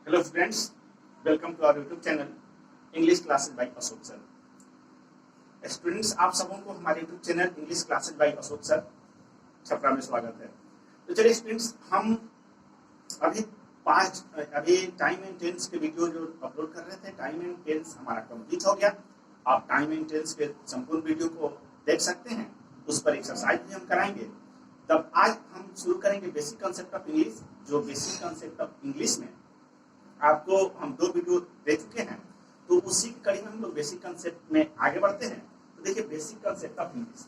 Hello friends, welcome to our YouTube channel English classes by Ashok sir. Students, आप सबों को हमारे YouTube channel English classes by Ashok sir Chhapra में स्वागत है। तो चलिए स्टूडेंट्स, हम अभी टाइम एंड टेंस के वीडियो जो अपलोड कर रहे थे, टाइम एंड टेंस हमारा कंप्लीट हो गया। आप टाइम एंड टेंस के संपूर्ण वीडियो को देख सकते हैं, उस पर एक्सरसाइज भी हम कराएंगे। तब आज हम शुरू करेंगे बेसिक कंसेप्ट ऑफ इंग्लिश। जो बेसिक कंसेप्ट ऑफ इंग्लिश में आपको हम 2 वीडियो दे चुके हैं, तो उसी की कड़ी में हम लोग बेसिक कंसेप्ट में आगे बढ़ते हैं। तो देखिए, basic concept of English,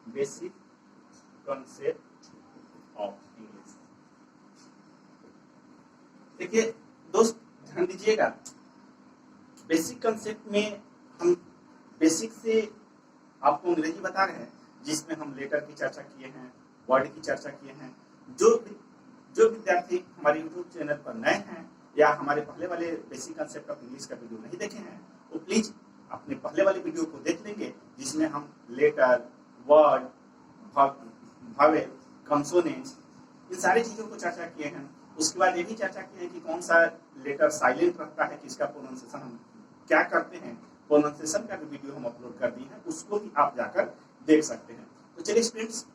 basic concept of English. देखिए दोस्त, ध्यान दीजिएगा, बेसिक कंसेप्ट में हम बेसिक से आपको अंग्रेजी बता रहे हैं, जिसमें हम लेटर की चर्चा किए हैं, वर्ड की चर्चा किए हैं। जो विद्यार्थी हमारे YouTube चैनल पर नए हैं या हमारे पहले वाले बेसिक कंसेप्ट ऑफ इंग्लिश का वीडियो नहीं देखे हैं, वो प्लीज अपने पहले वाले वीडियो को देख लेंगे, जिसमें हम लेटर, वर्ड, वोवेल, कंसोनेंट्स, इन सारी चीजों को चर्चा किए हैं। उसके बाद ये भी चर्चा की है कि कौन सा लेटर साइलेंट रखता है, किसका प्रोनाउंसिएशन हम क्या करते हैं। प्रोनाउंसिएशन का भी वीडियो हम अपलोड कर दिए हैं, उसको भी आप जाकर देख सकते हैं। तो चलिए स्टूडेंट्स,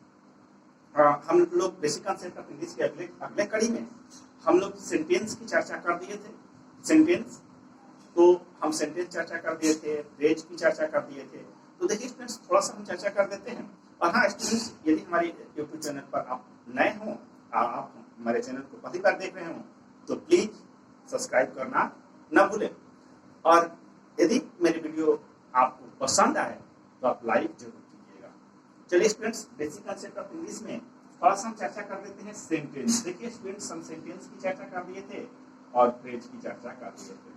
हम लोग बेसिक कंसेप्ट ऑफ इंग्लिश के अगले कड़ी में हम लोग सेंटेंस की चर्चा कर दिए थे। सेंटेंस, तो हम सेंटेंस चर्चा कर दिए थे, फ्रेज की चर्चा कर दिए थे। तो देखिए स्टूडेंट्स, थोड़ा सा हम चर्चा कर देते हैं। और हाँ स्टूडेंट्स, यदि हमारे यूट्यूब चैनल पर आप नए हों, आप हमारे चैनल को पहली बार देख रहे हो, तो प्लीज सब्सक्राइब करना ना भूलें। और यदि मेरी वीडियो आपको पसंद आए तो आप लाइक जरूर कीजिएगा। चलिए students, basic concept of English में थोड़ा सा हम चर्चा कर लेते हैं सेंटेंस। देखिए स्टूडेंट्स, हम सेंटेंस की चर्चा कर दिए थे और फ्रेज की चर्चा कर दिए थे।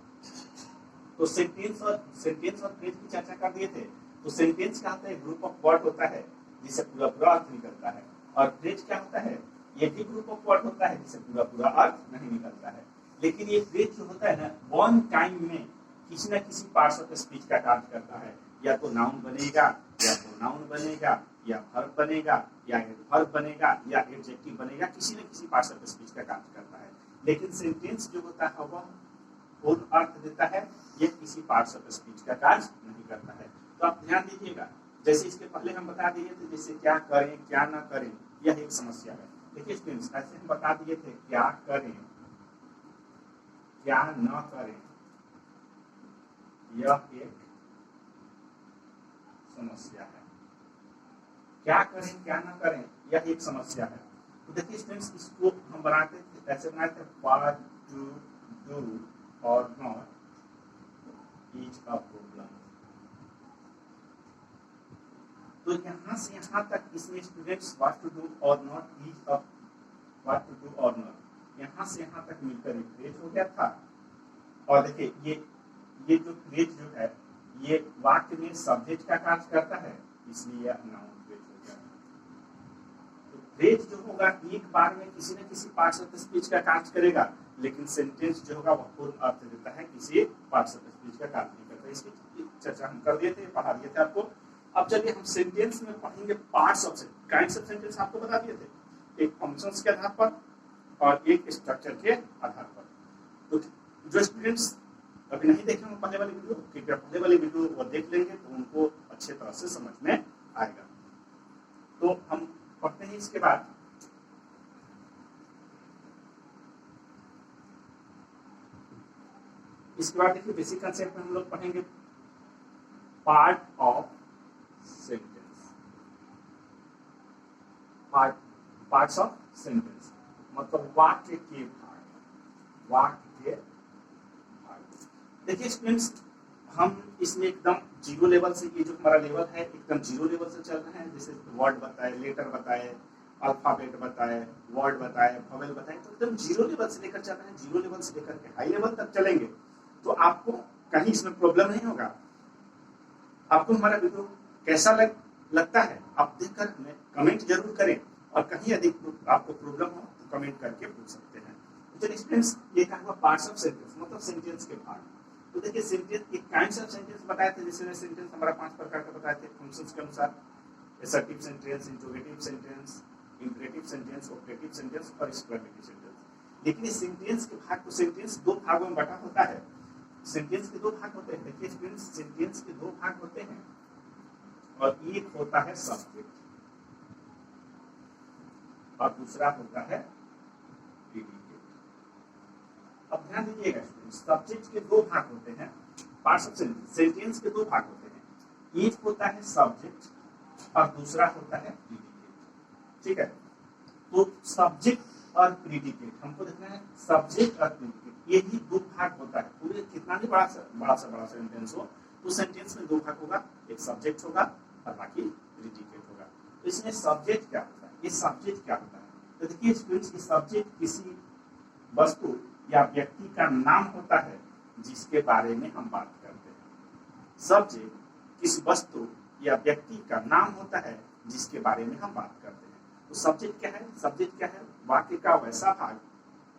तो सेंटेंस और फ्रेज की चर्चा कर दिए थे। तो सेंटेंस क्या होता है? ग्रुप ऑफ वर्ड होता है जिसे पूरा अर्थ निकलता है। और फ्रेज क्या होता है? ये भी ग्रुप ऑफ वर्ड होता है जिसे पूरा अर्थ नहीं निकलता है। लेकिन ये फ्रेज जो होता है ना, वन टाइम में किसी न किसी पार्ट्स ऑफ स्पीच का कार्य करता है। या तो नाउन बनेगा, या प्रोनाउन बनेगा, या वर्ब बनेगा, या एडवर्ब बनेगा, या एडजेक्टिव बनेगा, किसी न किसी पार्ट्स ऑफ स्पीच का कार्य करता है। लेकिन सेंटेंस जो होता है वह पूर्ण अर्थ देता है, यह किसी पार्ट्स ऑफ स्पीच का कार्य नहीं करता है। तो आप ध्यान दीजिएगा, जैसे इसके पहले हम बता दिए थे, जैसे क्या करें क्या ना करें, यह एक समस्या है। देखिए स्टूडेंट्स, ऐसे हम बता दिए थे क्या करें क्या ना करें, यह एक समस्या है। क्या करें क्या ना करें, यह एक समस्या है। तो देखिए स्टूडेंट्स, इसको हम बनाते थे, ऐसे बनाते थे, व्हाट टू डू और नॉट इज अ प्रॉब्लम। तो यहां से यहां तक इसमें स्टूडेंट्स व्हाट टू डू और not is a, what to do और नॉट, यहां से यहां तक मिलकर एक फ्रेज हो गया था। और देखिए ये जो फ्रेज जो है, ये वाक्य में सब्जेक्ट का कार्य करता है, इसलिए यह नाउन फ्रेज हो गया। तो फ्रेज जो होगा एक बार में किसी न किसी पार्ट्स ऑफ स्पीच का कार्य करेगा, लेकिन सेंटेंस जो होगा वह पूर्ण अर्थ देता है, किसी पार्ट्स ऑफ स्पीच का कार्य नहीं करता। इसकी चर्चा हम कर दिए थे, पढ़ा दिए थे आपको। अब चलिए हम सेंटेंस में पढ़ेंगे parts of kinds of sentence. आपको बता दिए थे, एक फंक्शंस के आधार पर और एक स्ट्रक्चर के आधार पर। तो जो स्टूडेंट्स अभी नहीं देखे होंगे पहले वाली वीडियो, कृपया पहले वाली वीडियो वो देख लेंगे, तो उनको अच्छे तरह से समझ में आएगा। तो हम पढ़ते हैं इसके बाद। देखिए बेसिक कंसेप्ट में हम लोग पढ़ेंगे part of sentence. Parts of sentence मतलब वाक्य के भाग, वाक्य के भाग। देखिए स्टूडेंट्स, हम इसमें एकदम जीरो लेवल से, ये जो हमारा लेवल है एकदम जीरो लेवल से चल रहे हैं। जैसे वर्ड बताए, लेटर बताए, अल्फाबेट बताए, वर्ड बताए, वोवेल बताए, तो एकदम जीरो लेवल से लेकर चल रहे हैं। जीरो लेवल से लेकर के हाई लेवल तक चलेंगे, तो आपको कहीं इसमें प्रॉब्लम नहीं होगा। आपको हमारा वीडियो कैसा लगता है, आप देखकर हमें कमेंट जरूर करें, और कहीं अधिक आपको प्रॉब्लम हो तो कमेंट करके पूछ सकते हैं। तो स्टूडेंट्स, ये कहा हुआ पार्ट्स ऑफ सेंटेंस मतलब सेंटेंस के भाग। तो देखिए सेंटेंस एक काइंड्स ऑफ सेंटेंस बताए थे, जैसे सेंटेंस हमारा 5 प्रकार का बताए थे फंक्शंस के अनुसार। Assertive sentence, interrogative sentence, imperative sentence, operative sentence और एक्सक्लेमेटिव सेंटेंस। लेकिन इस सेंटेंस के भाग को, सेंटेंस दो भागों में बटा होता है। सेंटेंस के दो भाग होते हैं। देखिए स्टूडेंट्स, सेंटेंस के दो भाग होते हैं और एक होता है सब्जेक्ट और दूसरा होता है प्रीडिकेट। अब ध्यान दीजिएगा स्टूडेंट्स, सब्जेक्ट के दो भाग होते हैं, पार्ट्स ऑफ सेंटेंस के दो भाग होते हैं। एक होता है सब्जेक्ट और दूसरा होता है प्रीडिकेट। ठीक है, तो सब्जेक्ट और प्रीडिकेट हमको देखना है। सब्जेक्ट और प्रीडिकेट ये ही दो भाग होता है। पूरे कितना भी बड़ा सेंटेंस हो तो सेंटेंस में दो भाग होगा, एक सब्जेक्ट होगा और बाकी प्रीडिकेट होगा। तो इसमें सब्जेक्ट क्या होता है, ये सब्जेक्ट क्या होता है? तो देखिए स्टूडेंट्स, ये सब्जेक्ट किसी वस्तु या व्यक्ति का नाम होता है जिसके बारे में हम बात करते हैं। सब्जेक्ट किसी वस्तु या व्यक्ति का नाम होता है जिसके बारे में हम बात करते हैं। तो सब्जेक्ट क्या है? सब्जेक्ट क्या है? वाक्य का वैसा भाग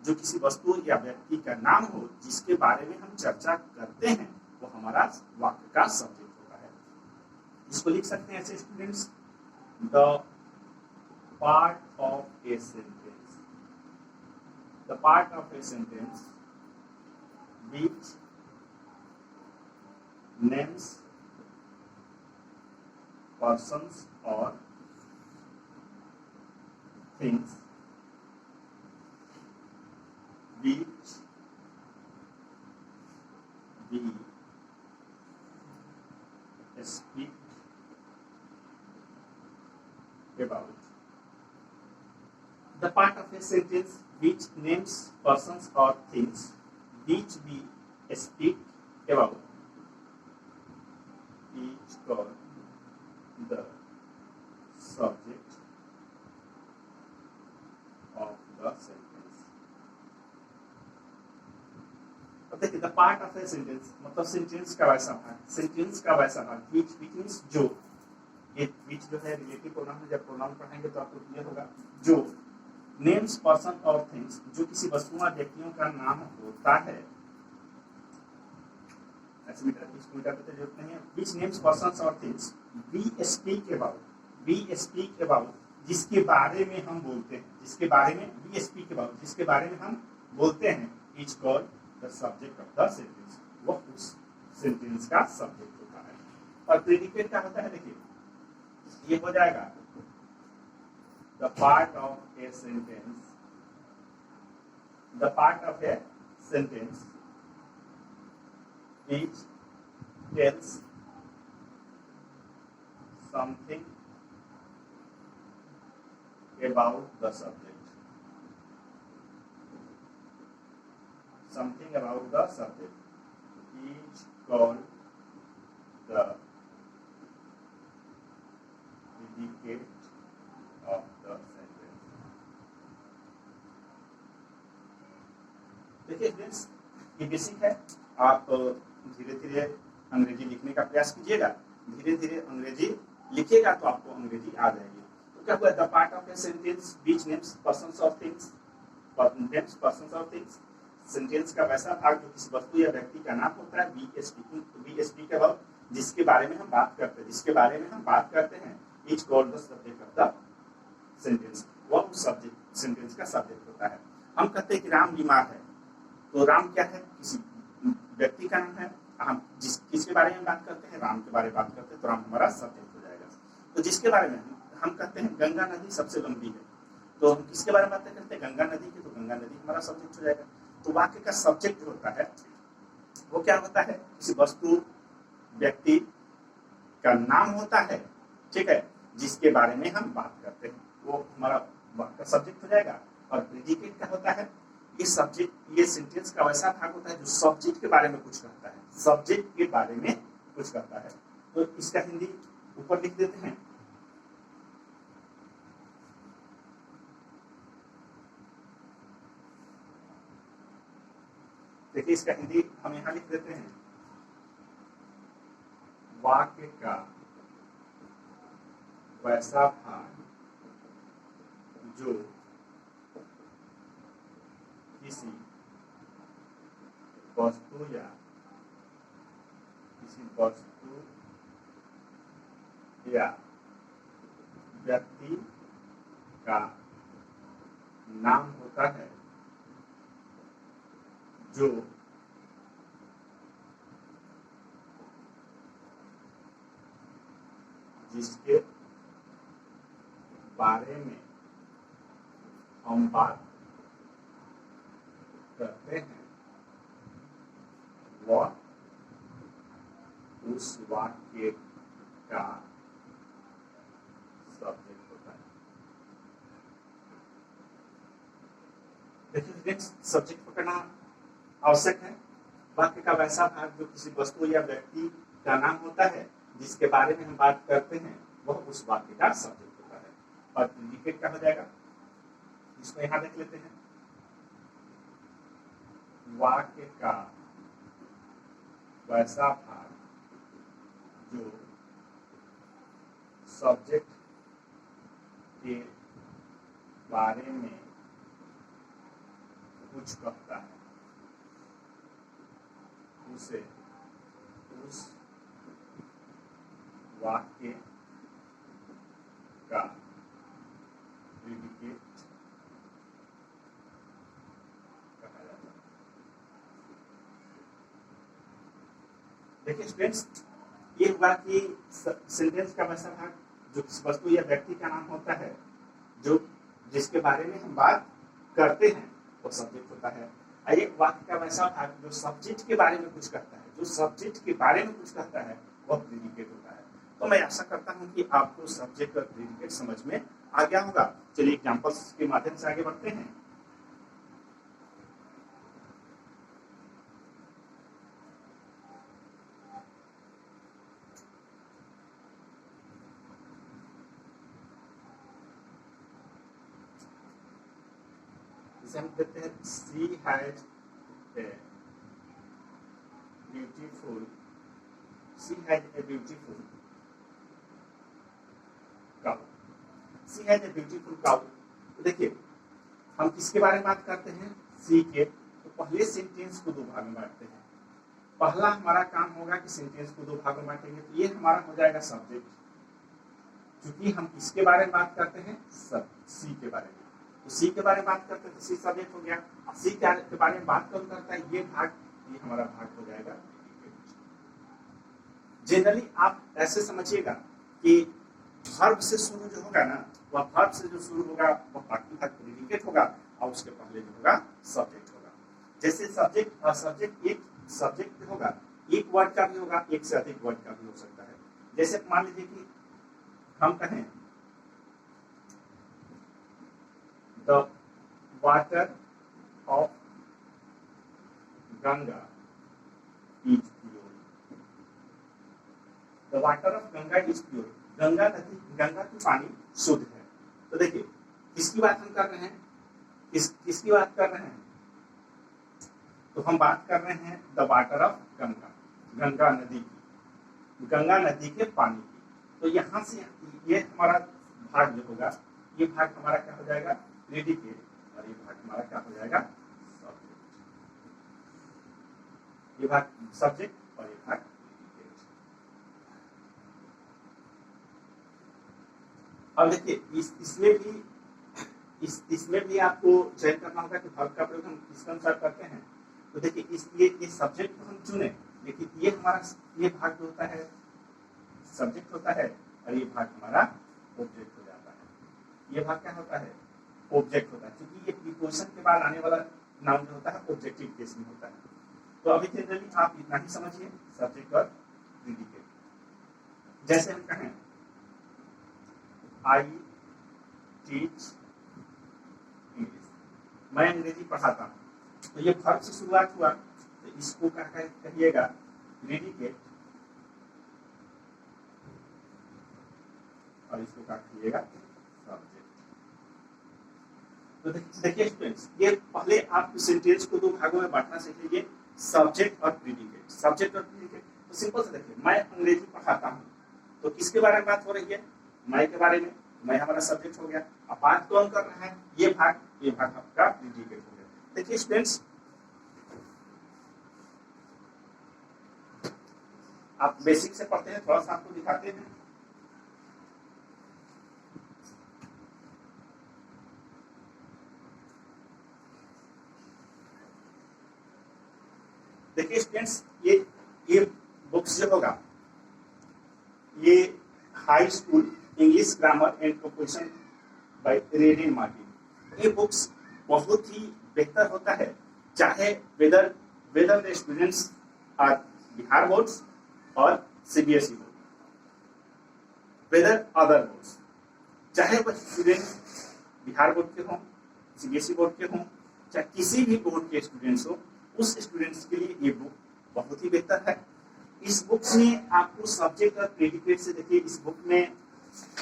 जो किसी वस्तु या व्यक्ति का नाम हो जिसके बारे में हम चर्चा करते हैं, वो हमारा वाक्य का सब्जेक्ट होता है। इसको लिख सकते हैं ऐसे students, the part of a sentence, the part of a sentence which names persons or things which we speak about. The part of a sentence which names persons or things which we speak about is called the subject of the sentence. अब देखिए, the part of a sentence मतलब sentence का वैसा भाग, sentence का वैसा भाग, which means जो, ये which जो है रिलेटिव प्रोनाउन है, जब प्रोनाउन पढ़ाएंगे तो आपको क्लियर होगा। जो नेम्स पर्सन और थिंग्स, जो किसी वस्तुओं व्यक्तियों का नाम होता है, ऐसे इसको मिटाते जरूरत नहीं है। विच नेम्स पर्सन्स और things we speak about, we speak about, जिसके बारे में हम बोलते हैं, जिसके बारे में वी स्पीक अबाउट, जिसके बारे में हम बोलते हैं, is called the subject of the sentence, वो उस सेंटेंस का सब्जेक्ट होता है। और प्रेडिकेट क्या होता है? देखिए ये हो जाएगा the part of a sentence, the part of a sentence which tells something about the subject, something about the subject is called the predicate of the sentence. देखिए फ्रेंड्स, ये बेसिक है। आप धीरे धीरे अंग्रेजी लिखने का प्रयास कीजिएगा, धीरे धीरे अंग्रेजी लिखिएगा तो आपको अंग्रेजी आ जाएगी। तो क्या हुआ? The part of a sentence which names persons और थिंग्स, नेम्स पर्सन्स और थिंग्स, सेंटेंस का वैसा भाग जो किसी वस्तु या व्यक्ति का नाम होता है, वी स्पीक अबाउट, जिसके बारे में हम बात करते हैं, जिसके बारे में हम बात करते हैं, is called the subject of the sentence, वह सब्जेक्ट सेंटेंस का सब्जेक्ट होता है। हम कहते हैं कि राम बीमार है, तो राम क्या है? किसी व्यक्ति का नाम है। हम किसके बारे में बात करते हैं? राम के बारे में बात करते हैं, तो राम हमारा सब्जेक्ट हो जाएगा। तो जिसके बारे में हम कहते हैं गंगा नदी सबसे लंबी है, तो हम किसके बारे में बात करते हैं? गंगा नदी की, तो गंगा नदी हमारा सब्जेक्ट हो जाएगा। तो वाक्य का सब्जेक्ट होता है वो क्या होता है? किसी वस्तु व्यक्ति का नाम होता है, ठीक है, जिसके बारे में हम बात करते हैं, वो हमारा वाक्य का सब्जेक्ट हो जाएगा। और प्रेडिकेट क्या होता है? ये सब्जेक्ट, ये सेंटेंस का वैसा भाग होता है जो सब्जेक्ट के बारे में कुछ कहता है, सब्जेक्ट के बारे में कुछ कहता है। तो इसका हिंदी ऊपर लिख देते हैं। देखिए इसका हिंदी हम यहां लिख देते हैं, वाक्य का वैसा भाग जो किसी वस्तु या व्यक्ति का नाम होता है जो जिसके बारे में हम बात करते हैं वह उस वाक्य का सब्जेक्ट होता है। देखिए नेक्स्ट सब्जेक्ट पकड़ना आवश्यक है। वाक्य का वैसा भाग जो किसी वस्तु या व्यक्ति का नाम होता है जिसके बारे में हम बात करते हैं वह उस वाक्य का सब्जेक्ट होता है। और प्रीडिकेट क्या हो जाएगा, इसको यहां देख लेते हैं। वाक्य का वैसा भाग जो सब्जेक्ट के बारे में कुछ कहता है उसे उस वाक्य का प्रीडिकेट कहा जाता है। देखिए स्टूडेंट्स, ये हुआ कि सेंटेंस का वैसा भाग जो वस्तु या व्यक्ति का नाम होता है जो जिसके बारे में हम बात करते हैं वो सब्जेक्ट होता है। एक वाक्य का वैसा भाग जो सब्जेक्ट के बारे में कुछ कहता है, जो सब्जेक्ट के बारे में कुछ कहता है वह प्रीडिकेट होता है। तो मैं आशा करता हूं कि आपको सब्जेक्ट और प्रीडिकेट समझ में आ गया होगा। चलिए एग्जांपल्स के माध्यम से आगे बढ़ते हैं। हम कहते हैं she had a beautiful cow. She has a beautiful cow. तो देखिए हम किसके बारे में बात करते हैं, सी के। तो पहले सेंटेंस को दो भाग में बांटते हैं। पहला हमारा काम होगा कि सेंटेंस को दो भाग में बांटेंगे, तो ये हमारा हो जाएगा सब्जेक्ट। क्योंकि हम किसके बारे में बात करते हैं, सब सी के बारे में। तो सी के बारे में बात करते हैं तो सी सब्जेक्ट हो गया। सी के बारे में बात कौन करता है, ये भाग, ये हमारा भाग हो जाएगा। जनरली आप ऐसे समझिएगा कि वर्ब से शुरू जो होगा ना, वह वर्ब से जो शुरू होगा वह बाकी भाग प्रीडिकेट होगा और उसके पहले जो होगा सब्जेक्ट होगा। जैसे सब्जेक्ट और सब्जेक्ट, एक सब्जेक्ट जो होगा एक वर्ड का भी होगा, एक से अधिक वर्ड का भी हो सकता है। जैसे मान लीजिए कि हम कहें the water of Ganga is pure. The water of Ganga is pure. Ganga नदी, गंगा की पानी शुद्ध है। तो देखिए किसकी बात हम कर रहे हैं, किसकी बात कर रहे हैं, तो हम बात कर रहे हैं the water of Ganga, Ganga नदी की, गंगा नदी के पानी की। तो यहाँ से ये हमारा भाग जो होगा, ये भाग हमारा क्या हो जाएगा, प्रीडिकेट, और ये भाग हमारा क्या हो जाएगा, सब्जेक्ट। ये भाग सब्जेक्ट और ये भाग प्रीडिकेट। अब देखिए इसमें भी आपको चयन करना होगा कि वर्ब का प्रयोग हम किसके अनुसार करते हैं। तो देखिए ये सब्जेक्ट को हम चुने, लेकिन ये हमारा ये भाग जो होता है सब्जेक्ट होता है और ये भाग हमारा ऑब्जेक्ट हो जाता है। ये भाग क्या होता है, ऑब्जेक्ट होता है, क्योंकि ये प्रीपोजिशन के बाद आने वाला नाउन जो होता है ऑब्जेक्टिव केस में होता है। तो अभी जनरली आप इतना ही समझिए सब्जेक्ट और प्रीडिकेट। जैसे हम कहें आई टीच इंग्लिश, मैं अंग्रेजी पढ़ाता हूँ। तो ये वर्ब से शुरुआत हुआ, तो इसको कहिएगा प्रीडिकेट और इसको कहिएगा सब्जेक्ट। तो देखिए स्टूडेंट्स, ये पहले आप सेंटेंस को दो भागों में बांटना सीखिए, सब्जेक्ट और प्रीडिकेट। सब्जेक्ट और प्रीडिकेट तो सिंपल से देखिए, मैं अंग्रेजी पढ़ाता हूँ, तो किसके बारे में बात हो रही है, मैं के बारे में। मैं हमारा सब्जेक्ट हो गया। अब बात कौन कर रहा है, ये भाग आपका प्रीडिकेट हो गया। देखिए स्टूडेंट्स, आप बेसिक से पढ़ते हैं, थोड़ा सा आपको दिखाते हैं। देखिए स्टूडेंट्स, ये बुक्स जो होगा, ये high school English grammar and composition by Wren and Martin. ये बुक्स बहुत ही बेहतर होता है, चाहे whether whether the students are Bihar boards और CBSE board, whether other boards, चाहे वह स्टूडेंट बिहार बोर्ड के हों, सीबीएसई बोर्ड के हों, चाहे किसी भी बोर्ड के स्टूडेंट्स हो, उस स्टूडेंट्स के लिए ये बुक बहुत ही बेहतर है। इस बुक में आपको सब्जेक्ट और प्रेडिकेट से, देखिए इस बुक में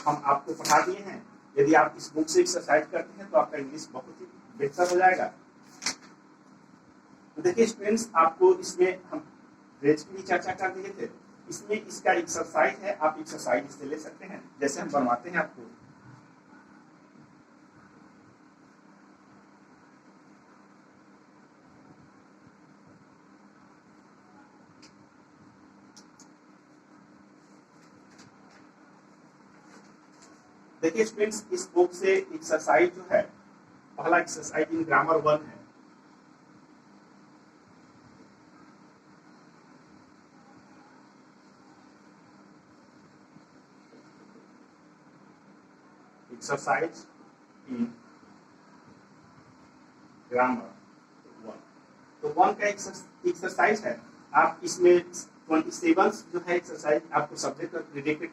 हम आपको पढ़ा दिए हैं। यदि आप इस बुक से एक्सरसाइज करते हैं तो आपका इंग्लिश बहुत ही बेहतर हो जाएगा। तो देखिए स्टूडेंट्स, आपको इसमें हम फ्रेज की भी चर्चा कर दिए थे। इसमें इसका एक्सरसाइज है, आप एक्सरसाइज इससे ले सकते हैं, जैसे हम बनवाते हैं आपको। देखिए स्टूडेंट्स, इस बुक से एक्सरसाइज जो है, पहला एक्सरसाइज इन ग्रामर 1 है। एक्सरसाइज इन ग्रामर 1, तो 1 का एक्सरसाइज है। आप इसमें 27 जो है एक्सरसाइज आपको सब्जेक्ट और प्रेडिकेट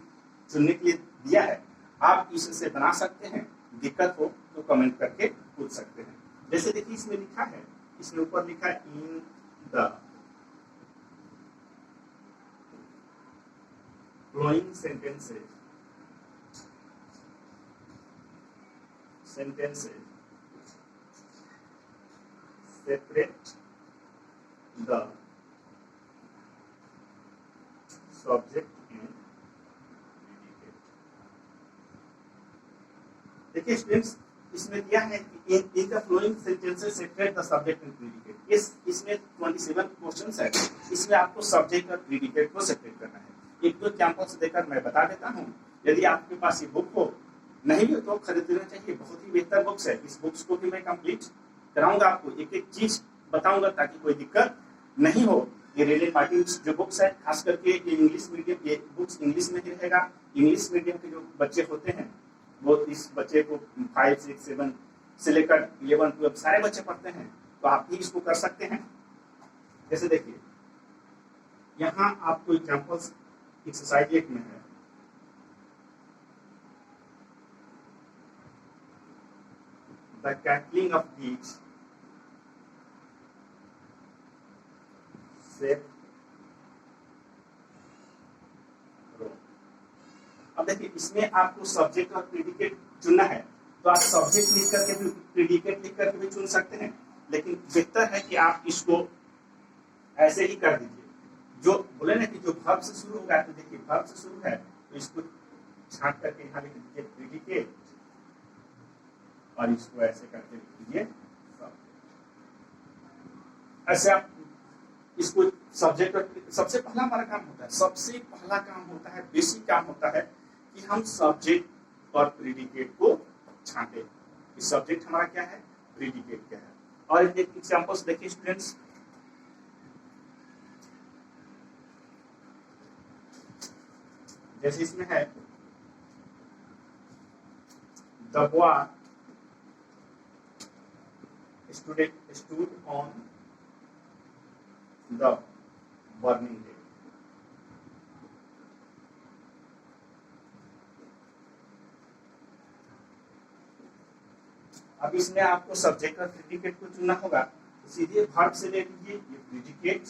चुनने के लिए दिया है। आप इससे बना सकते हैं, दिक्कत हो तो कमेंट करके पूछ सकते हैं। जैसे देखिए इसमें लिखा है, इसमें ऊपर लिखा है in the flowing sentences separate the subject and predicate। देखिए स्टूडेंट्स, इसमें दिया है कि in the flowing sentences separate the subject and predicate. इसमें 27 क्वेश्चंस है, इसमें आपको सब्जेक्ट और प्रेडिकेट को सेपरेट करना है। एक दो एग्जांपल्स देकर मैं बता देता हूँ। यदि आपके पास ये बुक हो, नहीं भी तो खरीद लेना चाहिए, बहुत ही बेहतर बुक्स है। इस बुक्स को भी मैं कंप्लीट कराऊंगा, आपको एक एक चीज बताऊंगा ताकि कोई दिक्कत नहीं हो। ये रेनिन मार्टिन जो बुक्स है, खास करके ये इंग्लिश मीडियम, ये बुक्स इंग्लिश में ही रहेगा। इंग्लिश मीडियम के जो बच्चे होते हैं वो इस बच्चे को 5, 6, 7 से लेकर 11, 12 सारे बच्चे पढ़ते हैं, तो आप भी इसको कर सकते हैं। जैसे देखिए यहाँ आपको एग्जाम्पल्स एक्सरसाइज 1 में है। The cackling of geese shape row। अब देखिए इसमें आपको सब्जेक्ट और प्रेडिकेट चुनना है, तो आप सब्जेक्ट लिख करके भी, प्रेडिकेट लिख करके भी चुन सकते हैं, लेकिन बेहतर है कि आप इसको ऐसे ही कर दीजिए। जो बोले ना कि जो वर्ब से शुरू होगा, तो देखिए वर्ब से शुरू है तो इसको छांट करके यहाँ लिख दीजिए प्रेडिकेट, और इसको ऐसे करके लिख दीजिए ऐसे। आप इसको सब्जेक्ट, सबसे पहला हमारा काम होता है, सबसे पहला काम होता है, बेसिक काम होता है कि हम सब्जेक्ट और प्रेडिकेट को छांटे कि सब्जेक्ट हमारा क्या है, प्रेडिकेट क्या है। और एक एग्जांपल्स देखिए स्टूडेंट्स, जैसे इसमें है the boy stood on the burning day। अब इसमें आपको सब्जेक्ट और प्रेडिकेट को चुनना होगा, तो सीधे वर्ब से ले लीजिए ये प्रेडिकेट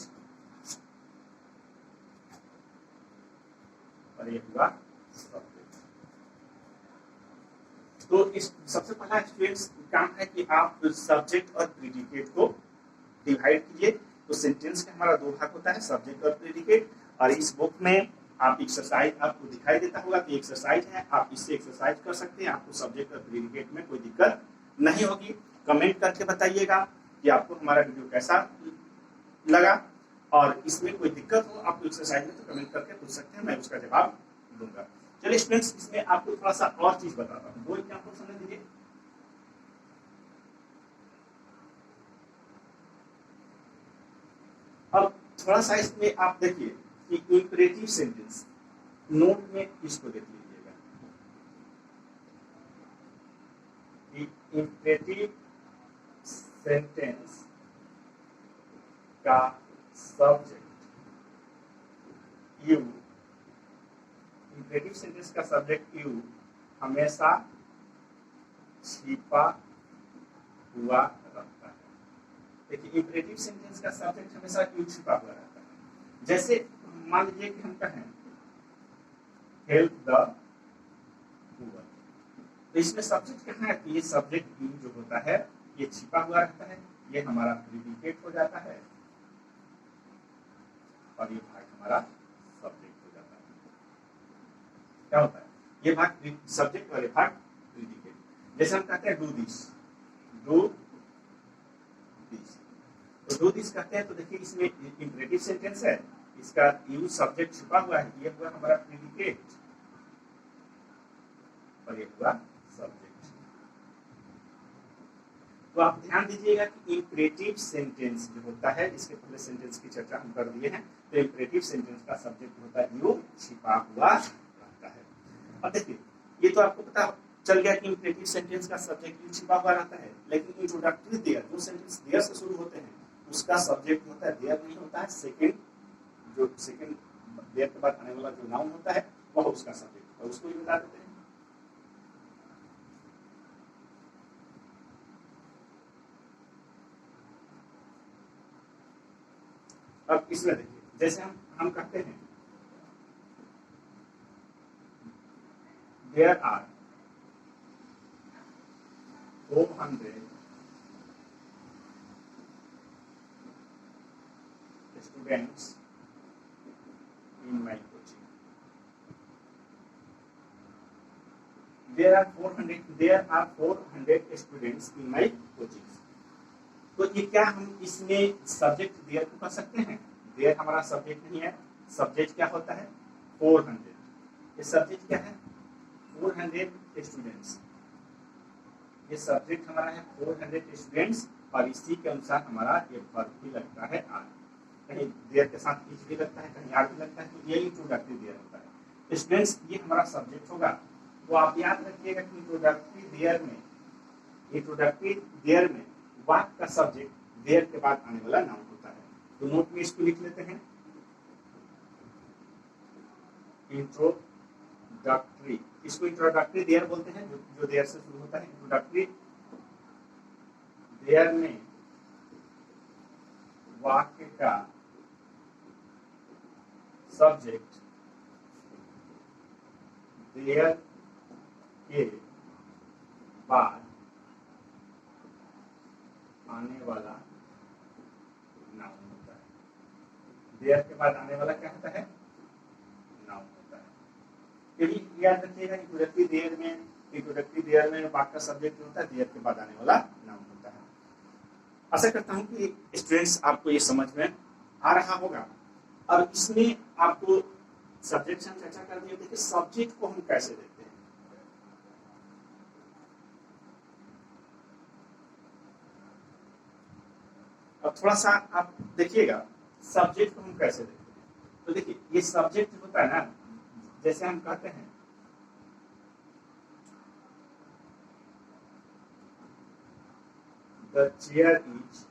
और ये हुआ सब्जेक्ट। तो इस सबसे पहला स्टूडेंट्स काम है कि आप सब्जेक्ट और प्रेडिकेट को डिवाइड कीजिए। तो सेंटेंस का हमारा 2 भाग होता है, सब्जेक्ट और प्रेडिकेट। और इस बुक में आप एक्सरसाइज आपको दिखाई देता होगा कि एक्सरसाइज है, आप इससे एक्सरसाइज कर सकते हैं। आपको सब्जेक्ट और प्रेडिकेट में कोई दिक्कत नहीं होगी। कमेंट करके बताइएगा कि आपको हमारा वीडियो कैसा लगा, और इसमें कोई दिक्कत हो आपको एक्सरसाइज में तो कमेंट करके पूछ सकते हैं, मैं उसका जवाब दूंगा। चलिए स्टूडेंट्स, इसमें आपको थोड़ा सा और चीज बताता हूँ। 2 एग्जाम्पल समझ लीजिए। अब थोड़ा सा इसमें आप देखिए कि इंपरेटिव सेंटेंस, नोट में इसको देख लीजिएगा। इंपरेटिव सेंटेंस का सब्जेक्ट यू, इंपरेटिव सेंटेंस का सब्जेक्ट यू हमेशा छिपा हुआ रहता है। देखिए इंपरेटिव सेंटेंस का सब्जेक्ट हमेशा यू छिपा हुआ रहता है। जैसे मान लीजिए कि हम कहें हेल्प द पुअर, तो इसमें सब्जेक्ट कहाँ है? ये सब्जेक्ट यू जो होता है ये छिपा हुआ रहता है, ये हमारा प्रीडिकेट हो जाता है और ये भाग हमारा सब्जेक्ट हो जाता है। क्या होता है? ये भाग सब्जेक्ट और ये भाग प्रीडिकेट। जैसे हम कहते हैं डू दिस, डू दिस, तो डू दिस कहते हैं तो देखिए इसमें इंपरेटिव सेंटेंस है, इसका यू सब्जेक्ट छुपा हुआ है, ये हुआ हमारा प्रीडिकेट और ये हुआ सब्जेक्ट। तो आप ध्यान दीजिएगा कि इंपरेटिव सेंटेंस जो होता है, इसके पहले सेंटेंस की चर्चा हम कर दिए हैं, तो इंपरेटिव सेंटेंस का सब्जेक्ट होता है यू छिपा हुआ रहता है। अब देखिए ये तो आपको पता चल गया कि इंपरेटिव सेंटेंस का सब्जेक्ट यू छिपा हुआ रहता है, लेकिन इंट्रोडक्टरी देयर, जो सेंटेंस देयर से शुरू होते हैं उसका सब्जेक्ट होता है देयर नहीं होता है, सेकंड जो सेकंड देयर के बाद आने वाला जो नाउन होता है वह उसका सब्जेक्ट होता है, उसको भी बता देते हैं। अब इसमें देखिए जैसे हम कहते हैं there are 400 students in my coaching. There are 400 students in my coaching. तो ये क्या हम इसमें सब्जेक्ट देयर को कर सकते हैं? देयर हमारा सब्जेक्ट नहीं है, सब्जेक्ट क्या होता है? 400। ये सब्जेक्ट क्या है? 400 स्टूडेंट्स। ये सब्जेक्ट हमारा है 400 स्टूडेंट्स और इसी के अनुसार हमारा ये वर्ब भी लगता है आर। कहीं देयर के साथ इज भी लगता है, कहीं आर भी लगता है, तो ये इंट्रोडक्टरी देयर होता है। स्टूडेंट्स ये हमारा सब्जेक्ट होगा। तो आप याद रखिएगा कि इंट्रोडक्टरी देयर में वाक्य का सब्जेक्ट देयर के बाद आने वाला नाउन होता है। तो नोट में इसको लिख लेते हैं, इंट्रोडक्टरी, इसको इंट्रोडक्टरी देयर बोलते हैं, जो देयर से शुरू होता है। इंट्रोडक्टरी देयर में वाक्य का सब्जेक्ट देयर के बाद आने वाला नाउन होता है। देयर के बाद आने वाला क्या होता है? नाउन होता है। यही याद रखिएगा, इंट्रोडक्टरी देयर में वाक्य का सब्जेक्ट होता है, देयर के बाद आने वाला नाउन होता है। आशा करता हूं कि स्टूडेंट्स आपको ये समझ में आ रहा होगा। अब इसमें आपको सब्जेक्ट से हम चर्चा कर दिए थे कि सब्जेक्ट को हम कैसे देखते हैं। अब थोड़ा सा आप देखिएगा सब्जेक्ट को हम कैसे देखते हैं। तो देखिए ये सब्जेक्ट होता है ना, जैसे हम कहते हैं द चेयर इज